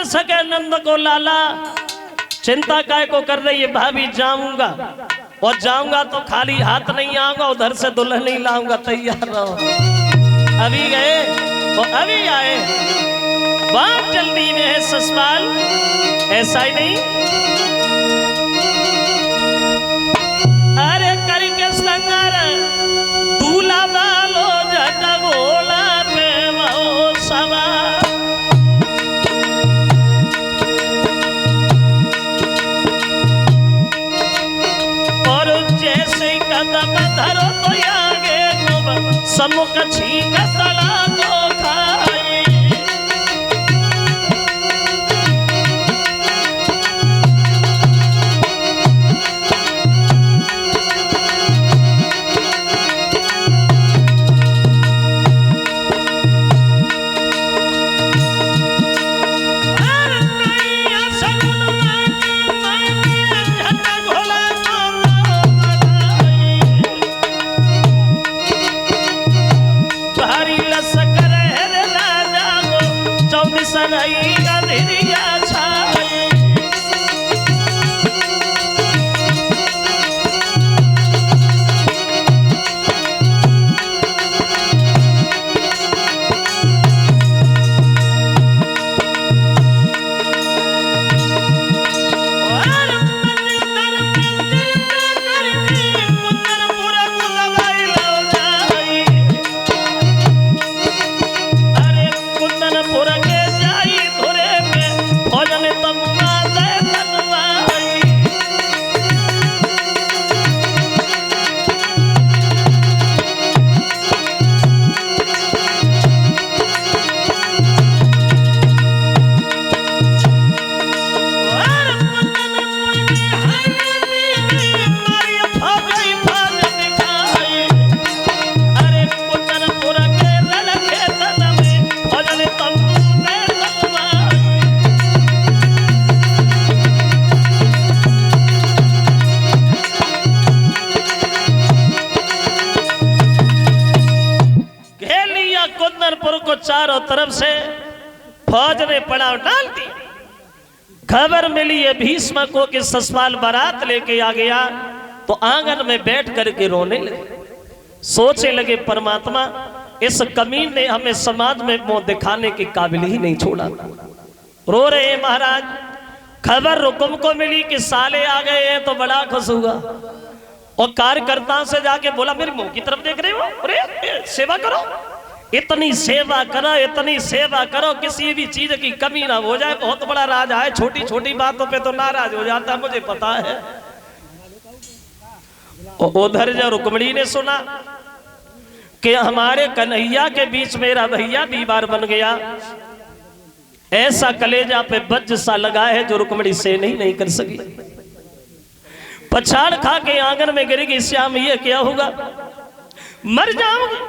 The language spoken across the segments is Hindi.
सके नंद को लाला, चिंता काय को कर रही है भाभी, जाऊंगा और जाऊंगा तो खाली हाथ नहीं आऊंगा, उधर से दुल्हन नहीं लाऊंगा, तैयार रहो। अभी गए और अभी आए, बहुत जल्दी में है ससुराल, ऐसा ही नहीं। अरे करके संगार दूल्हा बालो जटगोला पे वो सवार, और जैसे कदम धरो तो आगे सम्मुख छीक तला को खाई। चारों तरफ से फौज ने पड़ाव डाल दिया। खबर मिली है भीष्म को कि ससुराल बारात लेके आ गया, तो आंगन में बैठ करके रोने लगे, सोचे लगे परमात्मा इस कमीन ने हमें समाज में मुंह दिखाने के काबिल ही नहीं छोड़ा। रो रहे हैं महाराज। खबर रुकुम को मिली कि साले आ गए हैं तो बड़ा खुश हुआ, और कार्यकर्ताओं से जाके बोला मेरे मुंह की तरफ देख रहे हो, अरे सेवा करो, इतनी सेवा करो, इतनी सेवा करो, किसी भी चीज की कमी ना हो जाए। बहुत बड़ा राजा है, छोटी छोटी बातों पे तो नाराज हो जाता है, मुझे पता है। उधर जो रुक्मणी ने सुना कि हमारे कन्हैया के बीच मेरा भैया दीवार बन गया, ऐसा कलेजा पे बज सा लगा है जो रुक्मणी से नहीं कर सकी। पछाड़ खा के आंगन में गिर गई, श्याम ये क्या होगा, मर जाऊंगी,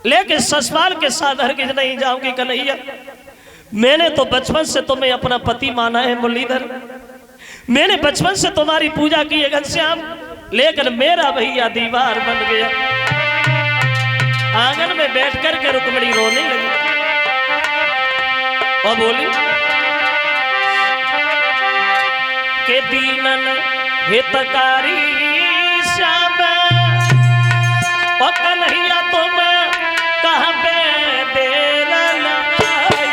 लेकिन ससुराल के साथ हरगिज नहीं जाऊंगी कन्हैया। मैंने तो बचपन से तुम्हें अपना पति माना है मुरलीधर, मैंने बचपन से तुम्हारी पूजा की है घनश्याम, लेकिन मेरा भैया दीवार बन गया। आंगन में बैठ कर के रुक्मणी रोने लगी और बोली के दीनन हितकारी श्याम और कन्हैया तुम कहाँ पे देर लगाई।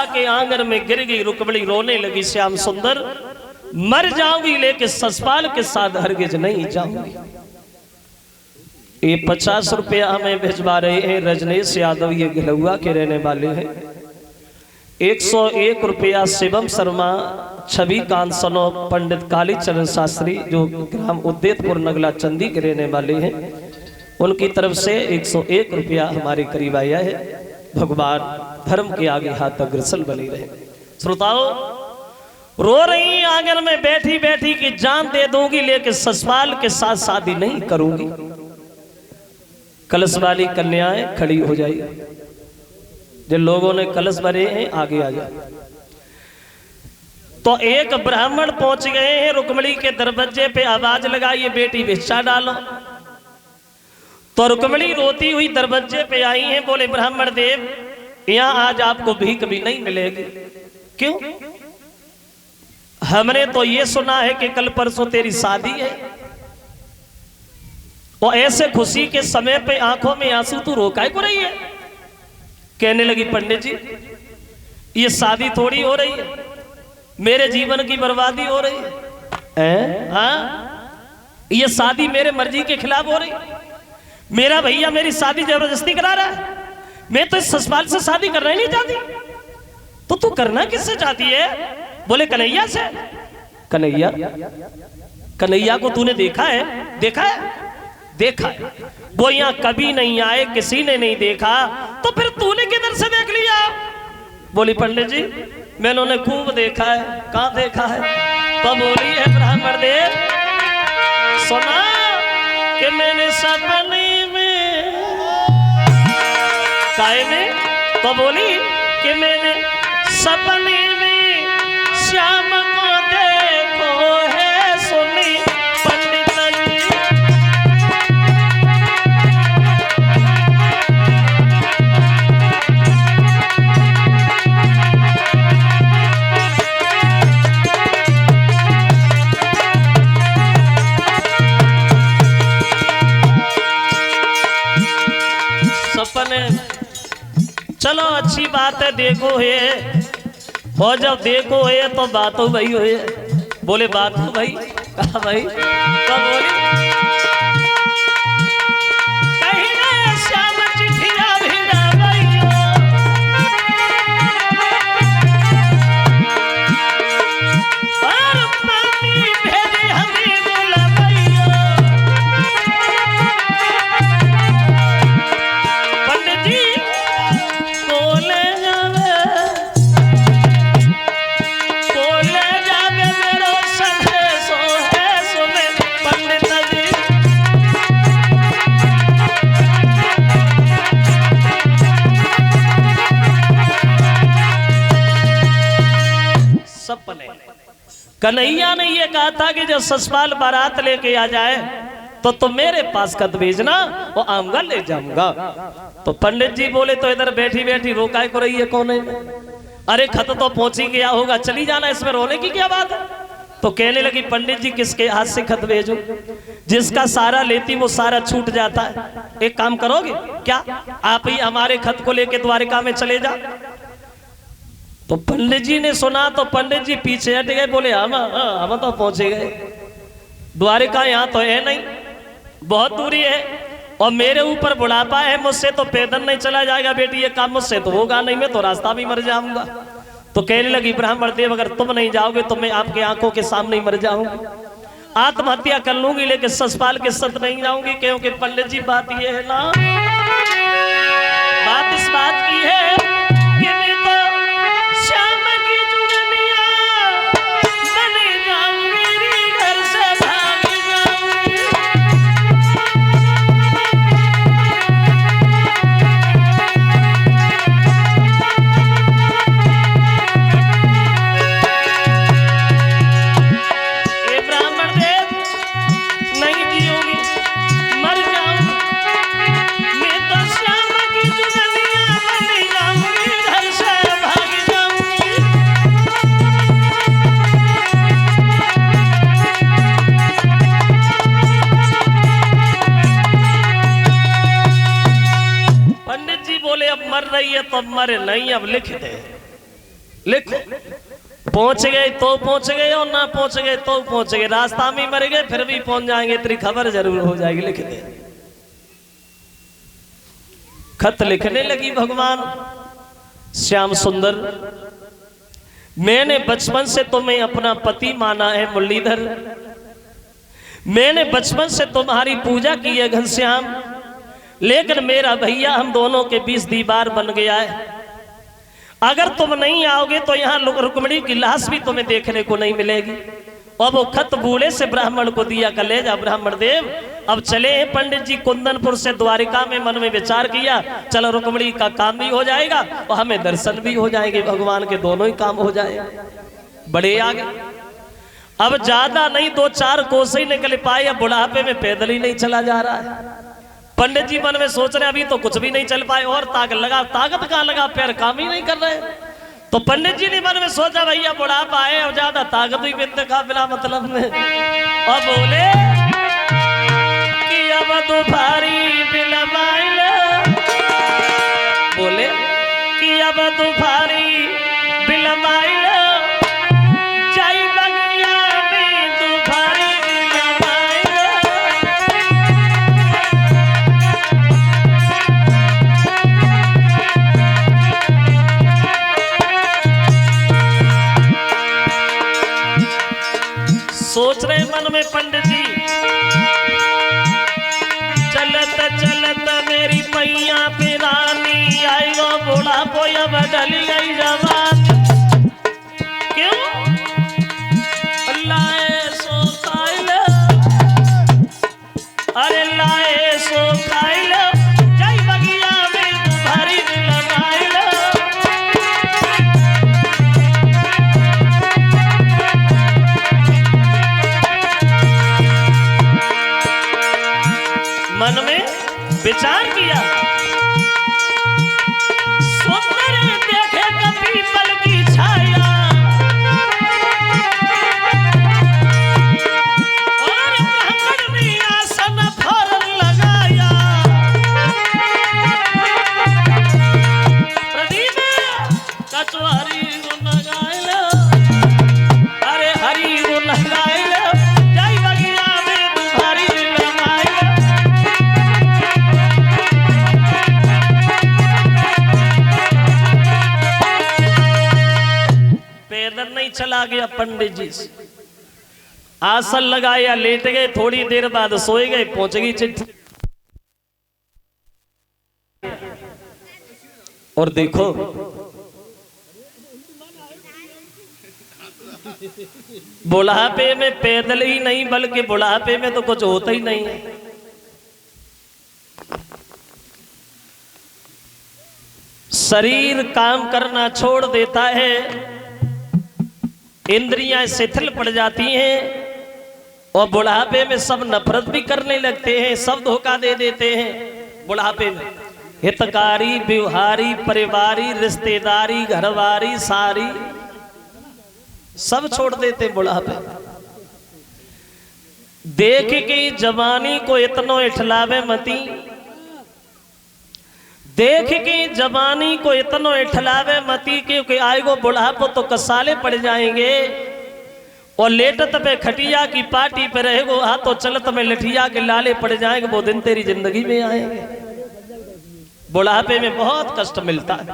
आके आंगन में गिर गई, रुक्मिणी रोने लगी, श्याम सुंदर मर जाऊंगी लेकिन ससपाल के साथ हरगिज नहीं जाऊंगी। ये 50 रुपया हमें भिजवा रहे हैं रजनीश यादव, ये गिलुआ के रहने वाले हैं। 101 रुपया शिवम शर्मा, छवि कांसनो, पंडित कालीचरण शास्त्री जो ग्राम उद्देतपुर नगला चंदी के रहने वाले हैं, उनकी तरफ से 101 रुपया हमारे करीब आया है। भगवान धर्म के आगे हाथ अग्रसर बने रहे। श्रोताओं, रो रही आंगन में बैठी बैठी कि जान दे दूंगी लेकिन ससपाल के साथ शादी नहीं करूंगी। कलश वाली कन्याएं खड़ी हो जाइए, जिन लोगों ने कलश भरे हैं आगे आ जाए। तो एक ब्राह्मण पहुंच गए हैं रुक्मिणी के दरवाजे पे, आवाज लगाइए बेटी भिक्षा डालो। तो रुक्मिणी रोती हुई दरवाजे पे आई हैं, बोले ब्राह्मण देव यहां आज आपको भीख भी नहीं मिलेगी। क्यों? हमने तो ये सुना है कि कल परसों तेरी शादी है, और ऐसे खुशी के समय पे आंखों में आंसू तू रोकाए को रही है। कहने लगी पंडित जी ये शादी थोड़ी हो रही है, मेरे जीवन की बर्बादी हो रही है। हाँ, ये शादी मेरे मर्जी के खिलाफ हो रही है। मेरा भैया मेरी शादी जबरदस्ती करा रहा है, मैं तो इस ससपाल से शादी करना ही नहीं चाहती। तो तू करना किससे चाहती है? बोले कन्हैया से। कन्हैया? कन्हैया को तूने देखा है? देखा है? देखा है। वो यहां कभी नहीं आए, किसी ने नहीं देखा, तो फिर तूने किधर से देख लिया? बोली पंडित जी मैंने उन्हें खूब देखा है। कहां देखा है? तो बोली है ब्राह्मण देव सुना कि मैंने सपने में काय में, तो बोली कि मैंने सपने में श्याम को देखो है सुनी पंडित जी। सपने चलो अच्छी बात है, देखो है, और जब देखो है तो बात हो भाई हो। बोले बात हो भाई, कहा भाई? तो बोली कहीं ना श्याम चिट्ठिया भेजा भाइयों, और पानी भेजे हमें बोला भाइयों। पंडित जी बोले सपने। कन्हैया ने ये कहा था कि जब ससपाल बारात लेके आ जाए तो तुम मेरे पास खत भेजना, वो आऊंगा ले जाऊंगा। तो पंडित जी बोले तो इधर बैठी बैठी रोकाए को रही है कौन है? अरे खत तो पहुंच ही गया होगा, चली जाना, इसमें रोने की क्या बात है? तो कहने लगी पंडित जी किसके हाथ से खत भेजूं? जिसका सारा लेती वो सारा छूट जाता है। एक काम करोगे क्या, आप ही हमारे खत को लेके द्वारिका में चले जा। तो पंडित जी ने सुना तो पंडित जी पीछे हट गए, बोले हम तो पहुंचे गए, द्वारिका यहाँ तो है नहीं, बहुत दूरी है, और मेरे ऊपर बुढ़ापा है, मुझसे तो पैदल नहीं चला जाएगा बेटी, ये काम मुझसे तो होगा नहीं, मैं तो रास्ता भी मर जाऊंगा। तो कहने लगी ब्राह्मण देव अगर तुम नहीं जाओगे तो मैं आपके आंखों के सामने ही मर जाऊंगी, आत्महत्या कर लूंगी, लेकिन ससपाल के साथ नहीं जाऊंगी। क्योंकि पंडित जी बात ये है ना, बात इस बात की है कि मैं तो श्याम की जुगनिया बन जाऊंगी, घर से भाग जाऊंगी। ए ब्राह्मण देव नहीं जियोगी, मर जाऊंगी, मैं तो श्याम की जुगनिया बन जाऊंगी, घर से भाग जाऊंगी। पंडित जी बोले अब मर रही है तो अब मरे नहीं, अब लिख दे। लिखो, पहुंच गए तो पहुंच गए और ना पहुंच गए तो पहुंच गए, रास्ता में मर गए फिर भी पहुंच जाएंगे, तेरी खबर जरूर हो जाएगी। लिख दे। खत लिखने लगी भगवान श्याम सुंदर, मैंने बचपन से तुम्हें अपना पति माना है मुरलीधर, मैंने बचपन से तुम्हारी पूजा की है घनश्याम, लेकिन मेरा भैया हम दोनों के बीच दीवार बन गया है। अगर तुम नहीं आओगे तो यहाँ रुक्मिणी की लाश भी तुम्हें देखने को नहीं मिलेगी। और वो खत बूढ़े से ब्राह्मण को दिया, कर ले जा ब्राह्मण देव अब चले हैं पंडित जी कुंदनपुर से द्वारिका में। मन में विचार किया चलो रुक्मिणी का काम भी हो जाएगा और हमें दर्शन भी हो जाएंगे, भगवान के दोनों ही काम हो जाएगा। बड़े आगे अब ज्यादा नहीं 2-4 कोस ही निकल पाए, अब बुढ़ापे में पैदल ही नहीं चला जा रहा है। पंडित जी मन में सोच रहे अभी तो कुछ भी नहीं चल पाए, और ताकत कहाँ लगा, पैर काम ही नहीं कर रहे। तो पंडित जी ने मन में सोचा भैया बुढ़ापा है और ज्यादा ताकत भी बिंद का बिना मतलब में, और बोले कि अब दोपहरी बिलमाइल, बोले कि अब दोपहरी बिलमाइल जाई बगिया में दोपहरी बिलमाइल। सोच रहे मन में पंडित जी, चलत चलत मेरी मैया पे रानी आई, वो बूढ़ा पोया बदल गई जवान। क्यों लाए सो खाइल, अरे लाए सो खाइल जय बगिया में तुम्हारी लगाइल। मन में विचार किया, सुंदर देखे कभी पल की छाया, और ब्राह्मण ने आसन फौरन लगाया। प्रदीप कचवारी गुन गाइल, अरे हरि गुन गाइल जय बगिया में तुम्हारी लगाइल। पैदल नहीं चला गया पंडित जी से, आसन लगाया, लेट गए, थोड़ी देर बाद सोए गए, पहुंच गई चिट्ठी। और देखो बुढ़ापे में पैदल ही नहीं बल्कि बुढ़ापे में तो कुछ होता ही नहीं है। शरीर काम करना छोड़ देता है, इंद्रियां शिथिल पड़ जाती हैं, और बुढ़ापे में सब नफरत भी करने लगते हैं, सब धोखा दे देते हैं। बुढ़ापे में हितकारी व्यवहारी परिवारी रिश्तेदारी घरवारी सारी सब छोड़ देते बुढ़ापे। देख के जवानी को इतनो इठलावे मती, देख के जवानी को इतनो इठलावे मती, क्योंकि आएगो बुढ़ापो तो कसाले पड़ जाएंगे, और लेटत पे खटिया की पार्टी पे रहेगो, हाथों चलत में लठिया के लाले पड़ जाएंगे, वो दिन तेरी जिंदगी में आएंगे। बुढ़ापे में बहुत कष्ट मिलता है।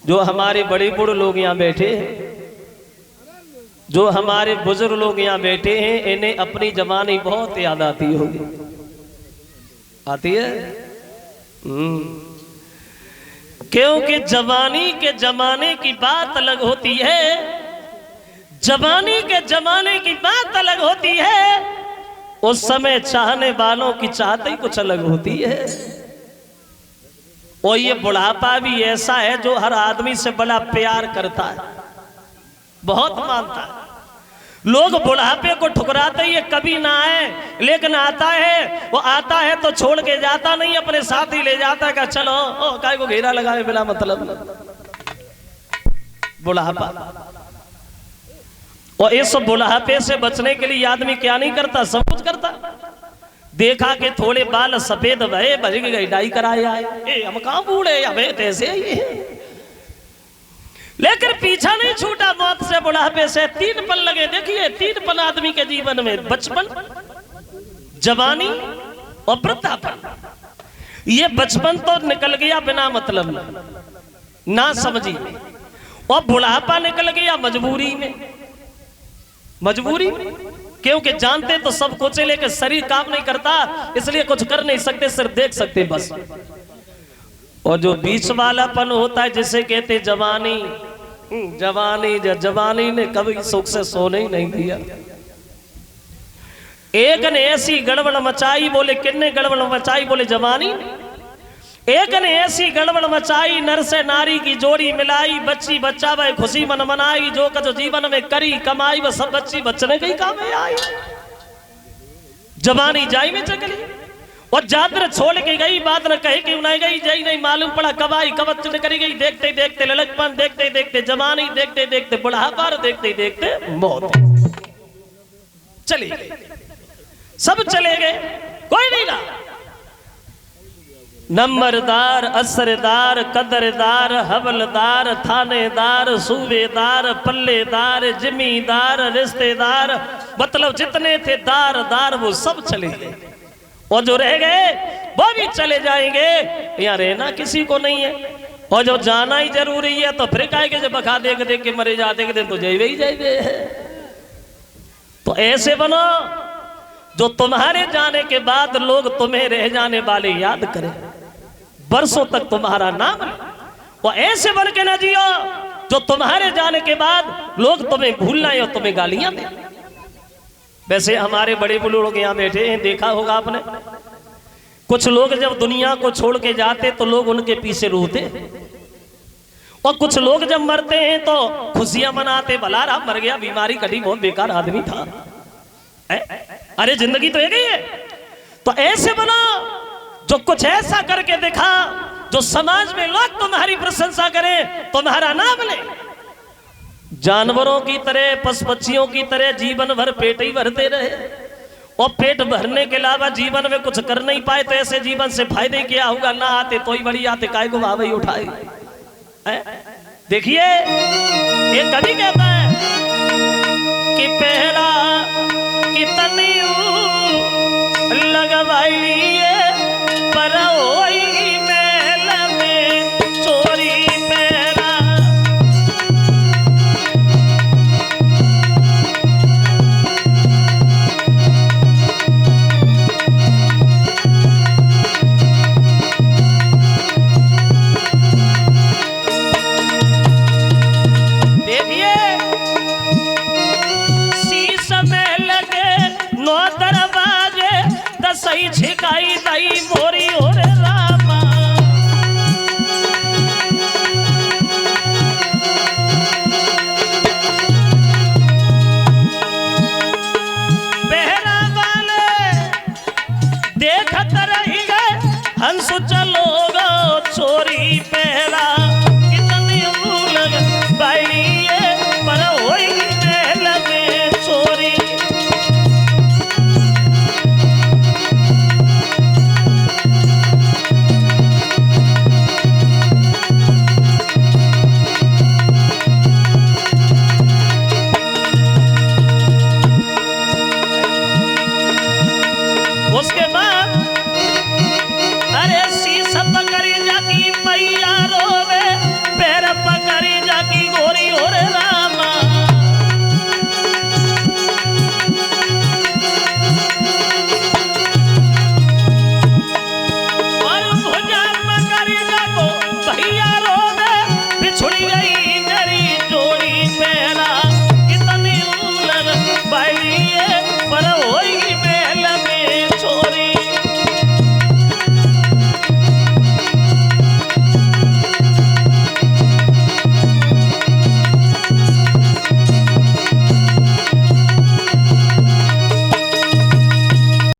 जो हमारे बड़े बूढ़े लोग यहाँ बैठे हैं, जो हमारे बुजुर्ग लोग यहाँ बैठे हैं, इन्हें अपनी जवानी बहुत याद आती होगी। आती है? क्योंकि जवानी के जमाने की बात अलग होती है, जवानी के जमाने की बात अलग होती है। उस समय चाहने वालों की चाहत ही कुछ अलग होती है। और ये बुढ़ापा भी ऐसा है जो हर आदमी से बड़ा प्यार करता है, बहुत मानता है। लोग बुढ़ापे को ठुकराते ही कभी ना आए, लेकिन आता है, वो आता है तो छोड़ के जाता नहीं, अपने साथ ही ले जाता है। चलो काय को घेरा लगाए बिना मतलब। बुढ़ापा, और इस बुढ़ापे से बचने के लिए आदमी क्या नहीं करता, सब कुछ करता। देखा कि थोड़े बाल सफेद भये, भज गई डाई कराए आए, हम कहां बूढ़े, हमें कैसे लेकिन पीछा नहीं छूटा मौत से, बुढ़ापे से। 3 पल लगे। देखिए 3 पल आदमी के जीवन में, बचपन, जवानी और वृद्धापन। ये बचपन तो निकल गया बिना मतलब ना समझी, और बुढ़ापा निकल गया मजबूरी में। मजबूरी क्योंकि जानते तो सब कुछ है, लेकिन शरीर काम नहीं करता, इसलिए कुछ कर नहीं सकते, सिर्फ देख सकते बस। और जो बीच वालापन होता है जिसे कहते जवानी, जवानी ने कभी सुख से सोने ही नहीं दिया। एक ने ऐसी गड़बड़ मचाई, बोले किन्ने गड़बड़ मचाई, बोले जवानी। एक ने ऐसी गड़बड़ मचाई, नर से नारी की जोड़ी मिलाई, बच्ची बच्चा वह खुशी मन मनाई, जो कजो जीवन में करी कमाई, वह सब बच्ची बचने के काम में आई। जवानी जाई में चली, और जादर छोड़ के गई, बात न कहे कि उन्हें गई, जई नहीं मालूम पड़ा कब आई कब चल करी गई। देखते देखते लड़कपन, देखते देखते जवानी, देखते देखते बुढ़ापा, देखते देखते मौत चली गई। सब चले गए, कोई नहीं रहा। नंबरदार, असरदार, कदरदार, हवलदार, थानेदार, सूबेदार, पल्लेदार, जिम्मेदार, रिश्तेदार, मतलब जितने थे दार दार वो सब चले गए, और जो रह गए वो भी चले जाएंगे। यहाँ रहना किसी को नहीं है, और जो जाना ही जरूरी है तो फिर कहेंगे जब बखा देख देख के मरे जाते के दिन तो जाइए ही जाइए। तो ऐसे बनो जो तुम्हारे जाने के बाद लोग तुम्हें रह जाने वाले याद करें, बरसों तक तुम्हारा नाम ले। वो ऐसे बन के न जियो जो तुम्हारे जाने के बाद लोग तुम्हें भूलना और तुम्हें गालियां दें। वैसे हमारे बड़े बुजुर्ग यहाँ बैठे हैं, देखा होगा आपने, कुछ लोग जब दुनिया को छोड़ के जाते तो लोग उनके पीछे रोते, और कुछ लोग जब मरते हैं तो खुशियां मनाते, भला रहा मर गया, बीमारी कटी, बहुत बेकार आदमी था। अरे जिंदगी तो एक ही है। तो ऐसे बनो जो कुछ ऐसा करके दिखा जो समाज में लोग तुम्हारी प्रशंसा करें, तुम्हारा नाम ले। जानवरों की तरह, पशु पक्षियों की तरह जीवन भर पेट ही भरते रहे, और पेट भरने के अलावा जीवन में कुछ कर नहीं पाए, तो ऐसे जीवन से फायदे क्या होगा। ना आते तो ही बड़ी आते, काय को भावई उठाए। देखिए ये कभी कहता है कि पहला कितनी लगवाई लिए पर